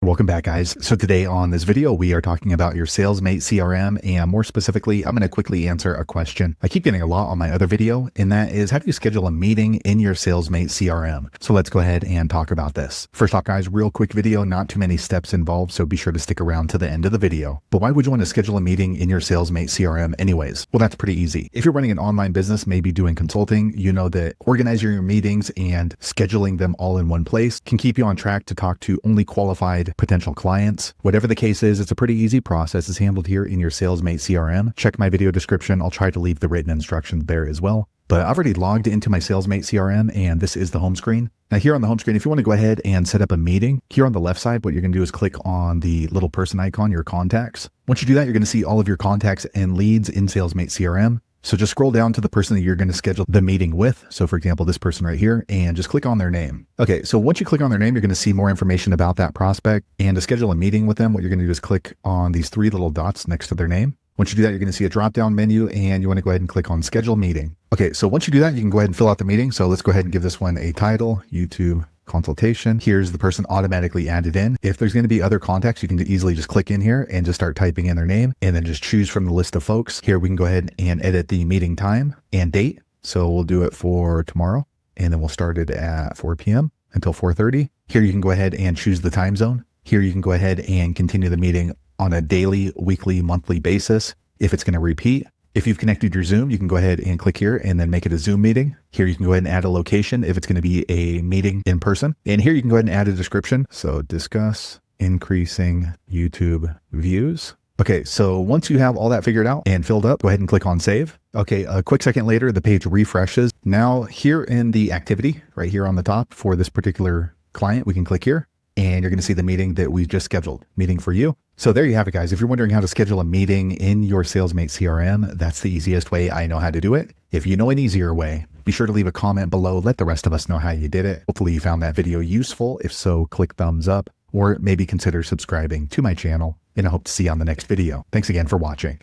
Welcome back, guys. So today on this video, we are talking about your SalesMate CRM, and more specifically, I'm going to quickly answer a question I keep getting a lot on my other video, and that is, how do you schedule a meeting in your SalesMate CRM? So let's go ahead and talk about this. First off, guys, real quick video, not too many steps involved, so be sure to stick around to the end of the video. But why would you want to schedule a meeting in your SalesMate CRM anyways? Well, that's pretty easy. If you're running an online business, maybe doing consulting, you know that organizing your meetings and scheduling them all in one place can keep you on track to talk to only qualified potential clients. Whatever the case is, it's a pretty easy process. It's handled here in your SalesMate CRM. Check my video description. I'll try to leave the written instructions there as well. But I've already logged into my SalesMate CRM, and this is the home screen. Now here on the home screen, if you want to go ahead and set up a meeting, here on the left side, what you're going to do is click on the little person icon, your contacts. Once you do that, you're going to see all of your contacts and leads in SalesMate CRM. So just scroll down to the person that you're going to schedule the meeting with. So for example, this person right here, and just click on their name. Okay, so once you click on their name, you're going to see more information about that prospect. And to schedule a meeting with them, what you're going to do is click on these three little dots next to their name. Once you do that, you're going to see a drop-down menu, and you want to go ahead and click on Schedule Meeting. Okay, so once you do that, you can go ahead and fill out the meeting. So let's go ahead and give this one a title, YouTube consultation. Here's the person automatically added in. If there's going to be other contacts, you can easily just click in here and just start typing in their name, and then just choose from the list of folks. Here we can go ahead and edit the meeting time and date. So we'll do it for tomorrow, and then we'll start it at 4 p.m. until 4:30. Here you can go ahead and choose the time zone. Here you can go ahead and continue the meeting on a daily, weekly, monthly basis if it's going to repeat. If you've connected your Zoom, you can go ahead and click here and then make it a Zoom meeting. Here you can go ahead and add a location if it's going to be a meeting in person. And here you can go ahead and add a description. So discuss increasing YouTube views. Okay, so once you have all that figured out and filled up, go ahead and click on save. Okay, a quick second later, the page refreshes. Now here in the activity, right here on the top for this particular client, we can click here, and you're going to see the meeting that we just scheduled, meeting for you. So there you have it, guys. If you're wondering how to schedule a meeting in your SalesMate CRM, that's the easiest way I know how to do it. If you know an easier way, be sure to leave a comment below. Let the rest of us know how you did it. Hopefully you found that video useful. If so, click thumbs up, or maybe consider subscribing to my channel, and I hope to see you on the next video. Thanks again for watching.